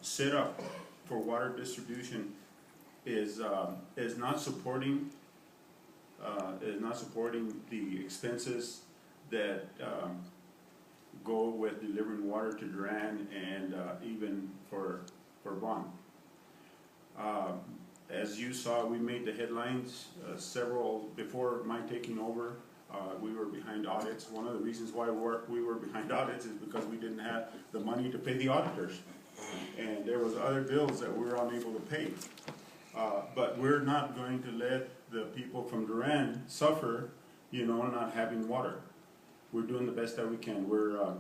setup for water distribution is not supporting the expenses that go with delivering water to Duran and even for Vaughn. As you saw, we made the headlines several before my taking over. We were behind audits. One of the reasons why we were behind audits is because we didn't have the money to pay the auditors, and there was other bills that we were unable to pay. But we're not going to let the people from Duran suffer, not having water. We're doing the best that we can. We're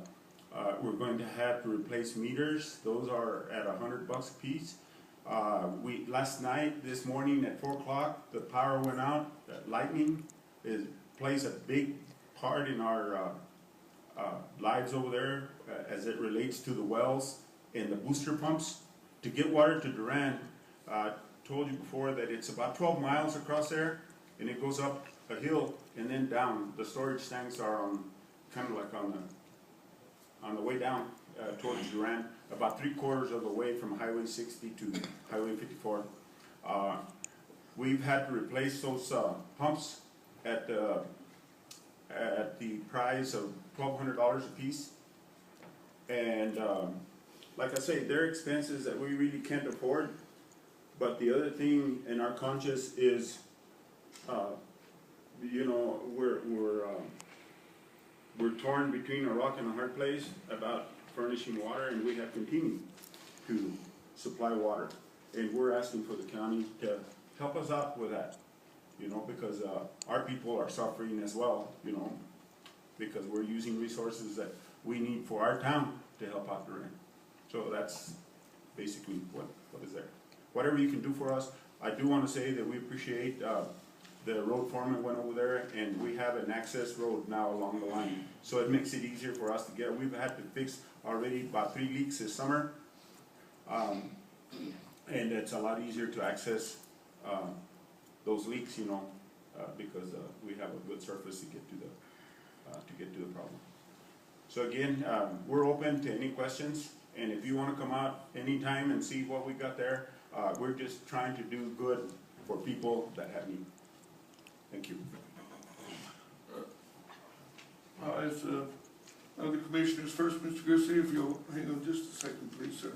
going to have to replace meters. Those are at $100 a piece. Last night, this morning at 4 o'clock, the power went out. Lightning plays a big part in our lives over there as it relates to the wells and the booster pumps. To get water to Duran, I told you before that it's about 12 miles across there, and it goes up a hill and then down. The storage tanks are kind of like on the way down towards Duran, about 3/4 of the way from Highway 60 to Highway 54. We've had to replace those pumps at the price of $1,200 a piece, and like I say, they're expenses that we really can't afford. But the other thing in our conscience is, we're torn between a rock and a hard place about furnishing water, and we have continued to supply water, and we're asking for the county to help us out with that, because our people are suffering as well, because we're using resources that we need for our town to help out the rain. So that's basically what is there. Whatever you can do for us. I do want to say that we appreciate the road foreman went over there, and we have an access road now along the line, so it makes it easier for us to get. We've had to fix already about 3 leaks this summer, and it's a lot easier to access those leaks, because we have a good surface to get to the problem. So again, we're open to any questions, and if you want to come out anytime and see what we got there, we're just trying to do good for people that have need. Thank you. As the commissioners first, Mr. Garcia, if you'll hang on just a second, please, sir.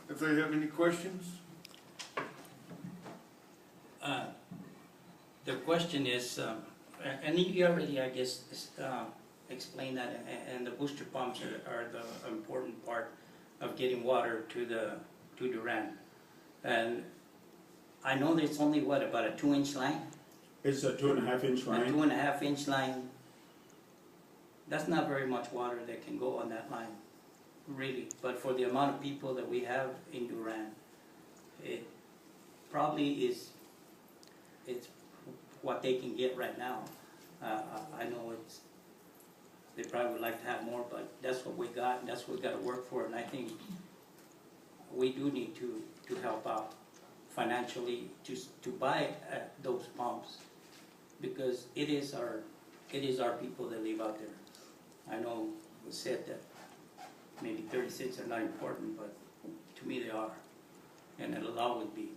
If they have any questions? The question is, and you already, I guess, explained that, and the booster pumps are the important part of getting water to Duran. And I know there's only, about a 2-inch line? It's a 2.5-inch line. A 2.5-inch line. That's not very much water that can go on that line, really. But for the amount of people that we have in Duran, it probably it's what they can get right now. I know they probably would like to have more, but that's what we got, and that's what we got to work for. And I think we do need to help out financially to buy those pumps, because it is our people that live out there. I know it was said that maybe 36 are not important, but to me they are, and it'll always be.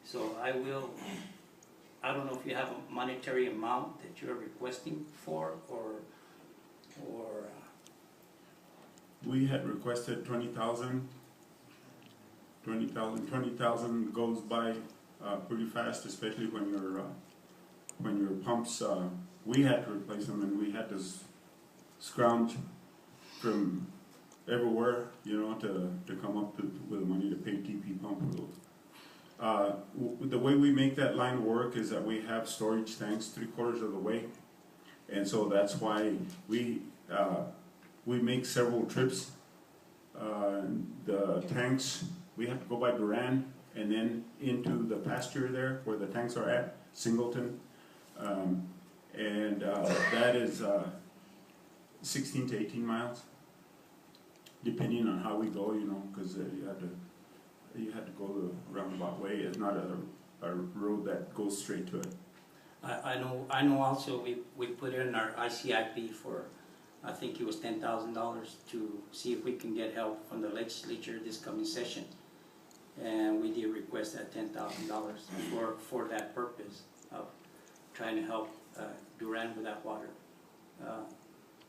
So I don't know if you have a monetary amount that you're requesting for, or we had requested 20,000. 20,000 goes by pretty fast, especially when your pumps. We had to replace them, and we had to scrounge from everywhere, to come up with money to pay TP pump for those. The way we make that line work is that we have storage tanks 3/4 of the way, and so that's why we make several trips. The tanks, we have to go by Duran and then into the pasture there where the tanks are at, Singleton, and that is 16 to 18 miles, depending on how we go, because you had to go the roundabout way. It's not a road that goes straight to it. I know also we put in our ICIP for, I think it was $10,000 to see if we can get help from the legislature this coming session. And we did request that $10,000 for that purpose of trying to help Duran with that water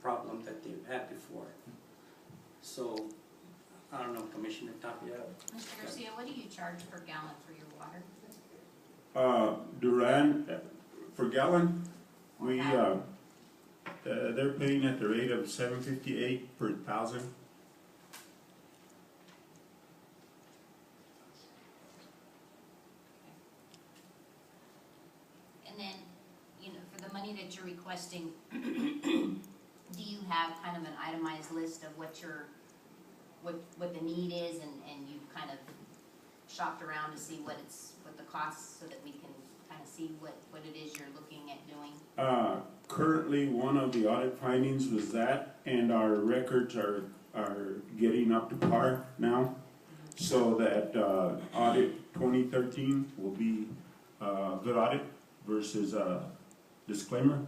problem that they've had before. So, I don't know, Commissioner Tapia. Mr. Garcia, what do you charge per gallon for your water? Duran, for gallon, we, they're paying at the rate of $7.58 per thousand. And then, you know, for the money that you're requesting, do you have kind of an itemized list of what the need is, and you've kind of shopped around to see what the costs, so that we can kind of see what it is you're looking at doing? Currently, one of the audit findings was that, and our records are getting up to par now, so that audit 2013 will be a good audit versus a disclaimer.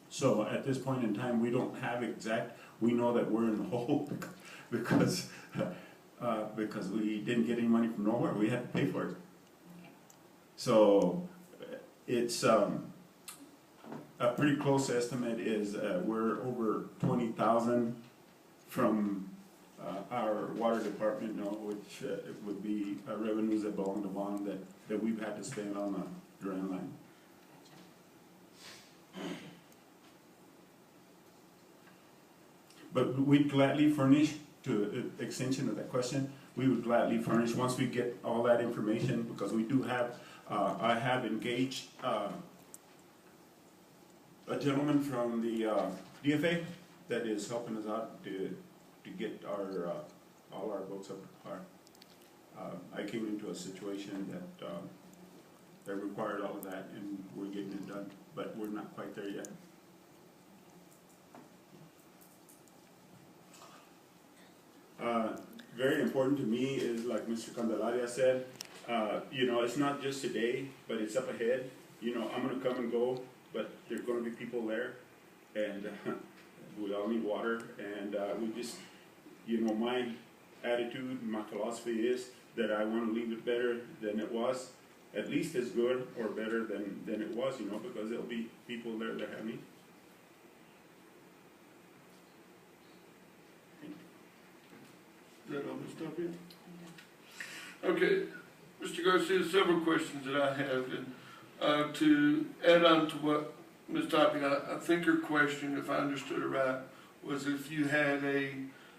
So at this point in time, we don't have exact, we know that we're in the hole because we didn't get any money from nowhere, we had to pay for it. So it's a pretty close estimate is we're over 20,000 from our water department, which would be revenues that belong to Vaughn that we've had to spend on the Duran line. But we'd gladly furnish, to extension of that question, we would gladly furnish once we get all that information, because we do have, I have engaged a gentleman from the DFA that is helping us out to get our all our books up to par. I came into a situation that required all of that, and we're getting it done, but we're not quite there yet. Very important to me is, like Mr. Candelaria said, you know, it's not just today, but it's up ahead. You know, I'm going to come and go, but there's going to be people there, and we all need water, and we just, you know, my attitude, my philosophy is that I want to leave it better than it was, at least as good or better than it was, you know, because there'll be people there that have need. Is that all, Ms. Tapia? Okay, Mr. Garcia, several questions that I have, and to add on to what Ms. Tapia, I think her question, if I understood it right, was if you had a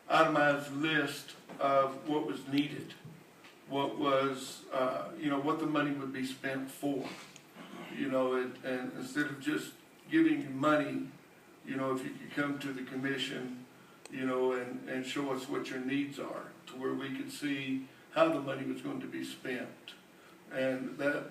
itemized list of what was needed, what was, you know, what the money would be spent for, you know, and instead of just giving you money, you know, if you could come to the commission, you know, and show us what your needs are, to where we could see how the money was going to be spent. And that